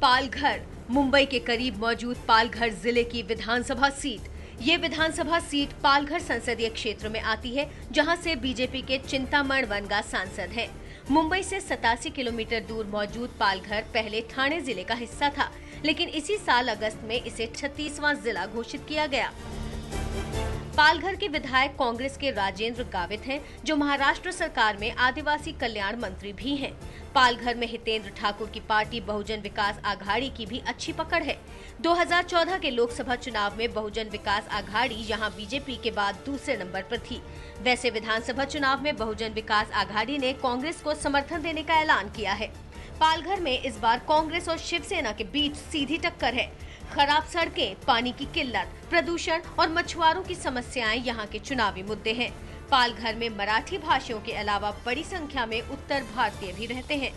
पालघर मुंबई के करीब मौजूद पालघर जिले की विधानसभा सीट। ये विधानसभा सीट पालघर संसदीय क्षेत्र में आती है, जहां से बीजेपी के चिंतामण वनगा सांसद हैं। मुंबई से 87 किलोमीटर दूर मौजूद पालघर पहले ठाणे जिले का हिस्सा था, लेकिन इसी साल अगस्त में इसे 36वां जिला घोषित किया गया। पालघर के विधायक कांग्रेस के राजेंद्र गावित हैं, जो महाराष्ट्र सरकार में आदिवासी कल्याण मंत्री भी हैं। पालघर में हितेंद्र ठाकुर की पार्टी बहुजन विकास आघाड़ी की भी अच्छी पकड़ है। 2014 के लोकसभा चुनाव में बहुजन विकास आघाड़ी यहां बीजेपी के बाद दूसरे नंबर पर थी। वैसे विधानसभा चुनाव में बहुजन विकास आघाड़ी ने कांग्रेस को समर्थन देने का ऐलान किया है। पालघर में इस बार कांग्रेस और शिवसेना के बीच सीधी टक्कर है। खराब सड़कें, पानी की किल्लत, प्रदूषण और मछुआरों की समस्याएं यहाँ के चुनावी मुद्दे हैं। पालघर में मराठी भाषियों के अलावा बड़ी संख्या में उत्तर भारतीय भी रहते हैं।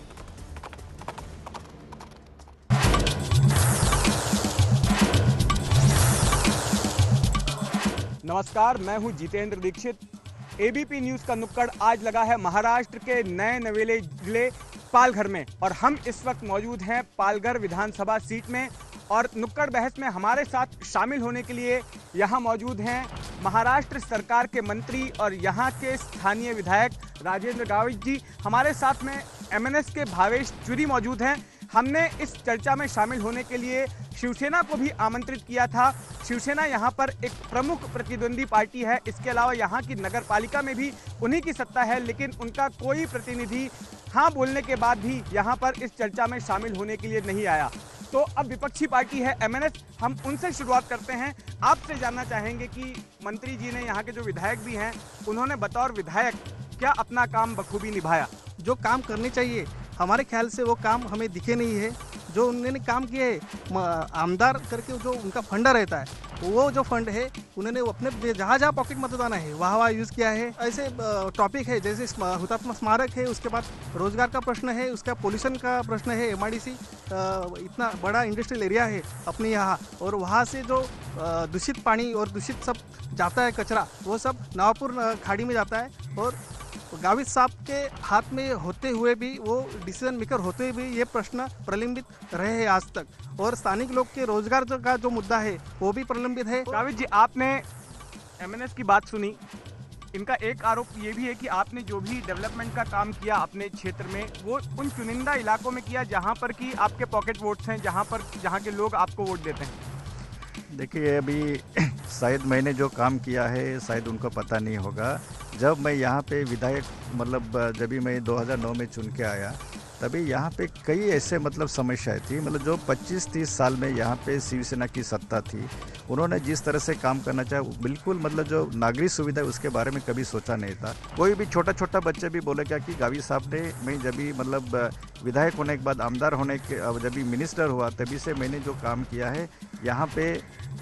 नमस्कार, मैं हूं जितेंद्र दीक्षित। एबीपी न्यूज का नुक्कड़ आज लगा है महाराष्ट्र के नए नवेले जिले पालघर में, और हम इस वक्त मौजूद हैं पालघर विधानसभा सीट में। और नुक्कड़ बहस में हमारे साथ शामिल होने के लिए यहाँ मौजूद हैं महाराष्ट्र सरकार के मंत्री और यहाँ के स्थानीय विधायक राजेंद्र गावित जी। हमारे साथ में एमएनएस के भावेश चुरी मौजूद हैं। हमने इस चर्चा में शामिल होने के लिए शिवसेना को भी आमंत्रित किया था। शिवसेना यहाँ पर एक प्रमुख प्रतिद्वंदी पार्टी है। इसके अलावा यहाँ की नगर पालिका में भी उन्हीं की सत्ता है, लेकिन उनका कोई प्रतिनिधि हाँ बोलने के बाद भी यहाँ पर इस चर्चा में शामिल होने के लिए नहीं आया। तो अब विपक्षी पार्टी है एमएनएस, हम उनसे शुरुआत करते हैं। आपसे जानना चाहेंगे कि मंत्री जी ने, यहाँ के जो विधायक भी हैं, उन्होंने बतौर विधायक क्या अपना काम बखूबी निभाया? जो काम करने चाहिए हमारे ख्याल से वो काम हमें दिखे नहीं है। जो उन्होंने काम किए है आमदार करके जो उनका फंडा रहता है, वो जो फंड है उन्होंने अपने जहाँ जहाँ पॉकेट मतदान है वहाँ यूज़ किया है। ऐसे टॉपिक है जैसे हुतात्मा स्मारक है, उसके बाद रोजगार का प्रश्न है, उसका पोल्यूशन का प्रश्न है। एमआईडीसी इतना बड़ा इंडस्ट्रियल एरिया है अपने यहाँ, और वहाँ से जो दूषित पानी और दूषित सब जाता है कचरा, वो सब नवापुर खाड़ी में जाता है। और गावित साहब के हाथ में होते हुए भी, वो डिसीजन मेकर होते हुए भी ये प्रश्न प्रलंबित रहे हैं आज तक। और स्थानिक लोग के रोजगार का जो मुद्दा है वो भी प्रलंबित है। गावित जी, आपने एमएनएस की बात सुनी। इनका एक आरोप ये भी है कि आपने जो भी डेवलपमेंट का काम किया अपने क्षेत्र में, वो उन चुनिंदा इलाकों में किया जहां पर कि आपके पॉकेट वोट्स हैं, जहां के लोग आपको वोट देते हैं। देखिए, अभी शायद मैंने जो काम किया है शायद उनको पता नहीं होगा। जब मैं यहाँ पे विधायक जब भी मैं 2009 में चुन के आया, तभी यहाँ पे कई ऐसे समस्याएं थी। जो 25-30 साल में यहाँ पे शिवसेना की सत्ता थी, उन्होंने जिस तरह से काम करना चाहा, बिल्कुल जो नागरिक सुविधा है उसके बारे में कभी सोचा नहीं था। कोई भी छोटा बच्चे भी बोलेगा कि गावी साहब ने, मैं जब भी विधायक होने के बाद, आमदार होने के, जब भी मिनिस्टर हुआ, तभी से मैंने जो काम किया है यहाँ पे,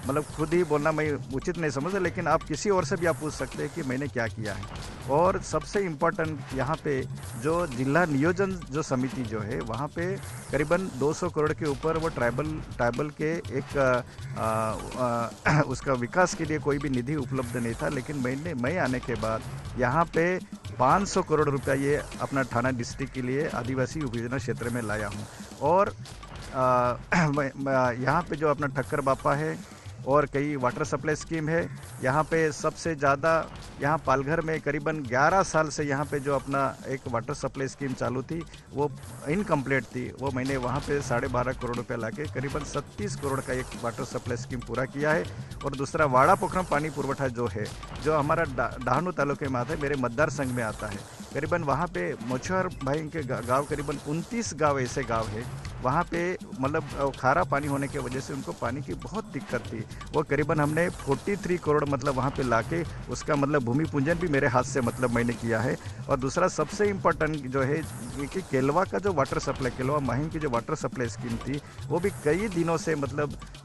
खुद ही बोलना मैं उचित नहीं समझता, लेकिन आप किसी और से भी आप पूछ सकते हैं कि मैंने क्या किया है। और सबसे इम्पोर्टेंट यहाँ पे जो जिला नियोजन जो समिति जो है, वहाँ पे करीबन 200 करोड़ के ऊपर वो ट्राइबल के एक उसका विकास के लिए कोई भी निधि उपलब्ध नहीं था। लेकिन मैं आने के बाद यहाँ पे 500 करोड़ रुपया ये अपना ठाणा डिस्ट्रिक्ट के लिए आदिवासी उपयोजना क्षेत्र में लाया हूँ। और यहाँ पे जो अपना ठक्कर बापा है और कई वाटर सप्लाई स्कीम है। यहाँ पे सबसे ज़्यादा, यहाँ पालघर में करीबन 11 साल से यहाँ पे जो अपना एक वाटर सप्लाई स्कीम चालू थी, वो इनकम्प्लीट थी। वो मैंने वहाँ पे 12.5 करोड़ रुपये लाके करीबन 37 करोड़ का एक वाटर सप्लाई स्कीम पूरा किया है। और दूसरा वाड़ा पोखरम पानी पुरवठा जो है, जो हमारा डहाणू तालुके में आता है, मेरे मतदार संघ में आता है। करीबन वहाँ पे मछुआर भाई के गाँव, करीबन 29 गाँव ऐसे गाँव है, वहाँ पे खारा पानी होने की वजह से उनको पानी की बहुत दिक्कत थी। वो करीबन हमने 43 करोड़ वहाँ पे लाके उसका भूमि पूजन भी मेरे हाथ से मैंने किया है। और दूसरा सबसे इम्पोर्टेंट जो है कि केलवा का जो वाटर सप्लाई, केलवा माहिम की जो वाटर सप्लाई स्कीम थी, वो भी कई दिनों से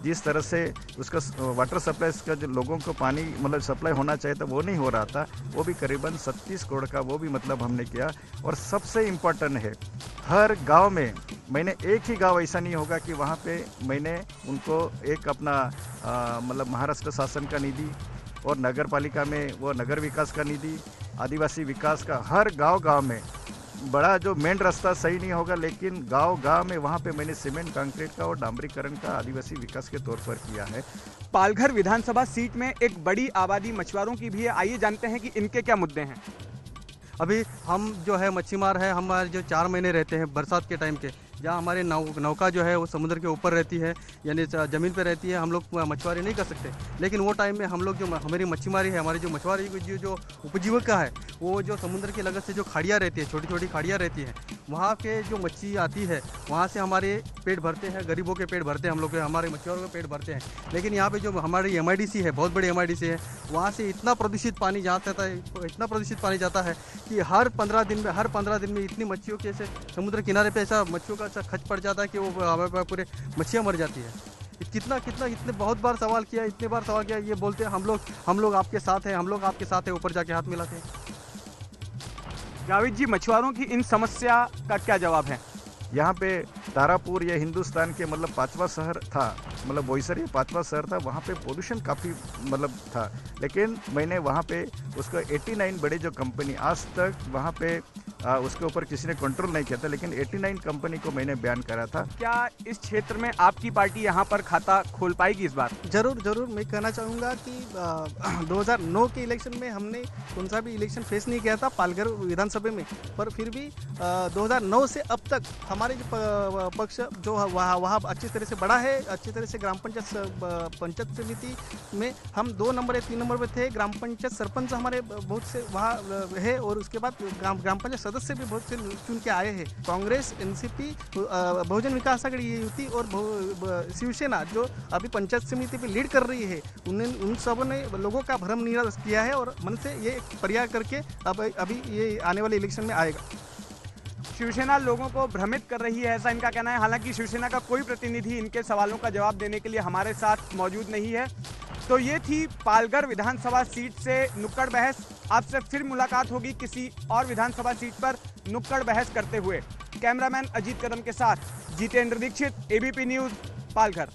जिस तरह से उसका वाटर सप्लाई का जो लोगों को पानी सप्लाई होना चाहिए था, वो नहीं हो रहा था। वो भी करीबन 37 करोड़ का वो भी हमने किया। और सबसे इम्पोर्टेंट है, हर गांव में, मैंने एक ही गांव ऐसा नहीं होगा कि वहाँ पे मैंने उनको एक अपना महाराष्ट्र शासन का निधि, और नगर पालिका में वो नगर विकास का निधि, आदिवासी विकास का, हर गांव में बड़ा जो मेन रास्ता सही नहीं होगा, लेकिन गांव-गांव में वहाँ पे मैंने सीमेंट कंक्रीट का और डामरीकरण का आदिवासी विकास के तौर पर किया है। पालघर विधानसभा सीट में एक बड़ी आबादी मछुआरों की भी है। आइए जानते हैं कि इनके क्या मुद्दे हैं। अभी हम जो है मच्छीमार है, हमारे जो 4 महीने रहते हैं बरसात के टाइम के, जहाँ हमारे नौका जो है वो समुद्र के ऊपर रहती है, यानी ज़मीन पे रहती है, हम लोग मछुआरी नहीं कर सकते। लेकिन वो टाइम में हम लोग जो हमारी मच्छीमारी है, हमारी जो मछुआरी की जो उपजीविका है, वो जो समुद्र की लगत से जो खाड़ियाँ रहती है, छोटी छोटी खाड़ियाँ रहती हैं, वहाँ के जो मच्छी आती है, वहाँ से हमारे पेट भरते हैं, गरीबों के पेट भरते हैं, हम लोग हमारे मछुआरों के पेट भरते हैं। लेकिन यहाँ पे जो हमारी MIDC है, बहुत बड़ी MIDC है, वहाँ से इतना प्रदूषित पानी जाता है, इतना प्रदूषित पानी जाता है कि हर 15 दिन में इतनी मच्छियों के ऐसे समुद्र किनारे पे ऐसा मच्छियों का ऐसा खच पड़ जाता है कि वो पूरे मच्छियाँ मर जाती है। इतने बहुत बार सवाल किया, इतने बार सवाल किया, ये बोलते हैं हम लोग आपके साथ हैं, हम लोग आपके साथ हैं, ऊपर जाके हाथ मिलाते हैं। जावेद जी, मछुआरों की इन समस्या का क्या जवाब है? यहाँ पे तारापुर ये हिंदुस्तान के मतलब 5वां शहर था, मतलब बोईसर ये 5वां शहर था, वहाँ पे पोल्यूशन काफ़ी मतलब था। लेकिन मैंने वहाँ पे उसको 89 बड़े जो कंपनी, आज तक वहाँ पे उसके ऊपर किसी ने कंट्रोल नहीं किया था, लेकिन 89 कंपनी को मैंने बयान करा था। क्या इस क्षेत्र में आपकी पार्टी यहाँ पर खाता खोल पाएगी इस बार? जरूर मैं कहना चाहूँगा कि 2009 के इलेक्शन में हमने कौन सा भी इलेक्शन फेस नहीं किया था पालघर विधानसभा में, पर फिर भी 2009 से अब तक हमारे जो पक्ष जो वहाँ अच्छी तरह से बढ़ा है, अच्छी तरह से ग्राम पंचायत समिति में हम 2 नंबर या 3 नंबर पे थे। ग्राम पंचायत सरपंच हमारे बहुत से वहाँ है, और उसके बाद ग्राम पंचायत सदस्य भी बहुत से चुन के आए हैं। कांग्रेस, NCP, बहुजन विकास आघाड़ी युति और शिवसेना जो अभी पंचायत समिति पे लीड कर रही है, उन सब ने लोगों का भ्रम निराश किया है और मन से ये प्रयास करके अभी ये आने वाले इलेक्शन में आएगा। शिवसेना लोगों को भ्रमित कर रही है, ऐसा इनका कहना है। हालांकि शिवसेना का कोई प्रतिनिधि इनके सवालों का जवाब देने के लिए हमारे साथ मौजूद नहीं है। तो ये थी पालघर विधानसभा सीट से नुक्कड़ बहस। आपसे फिर मुलाकात होगी किसी और विधानसभा सीट पर नुक्कड़ बहस करते हुए। कैमरामैन अजीत कदम के साथ जितेंद्र दीक्षित, ABP न्यूज़, पालघर।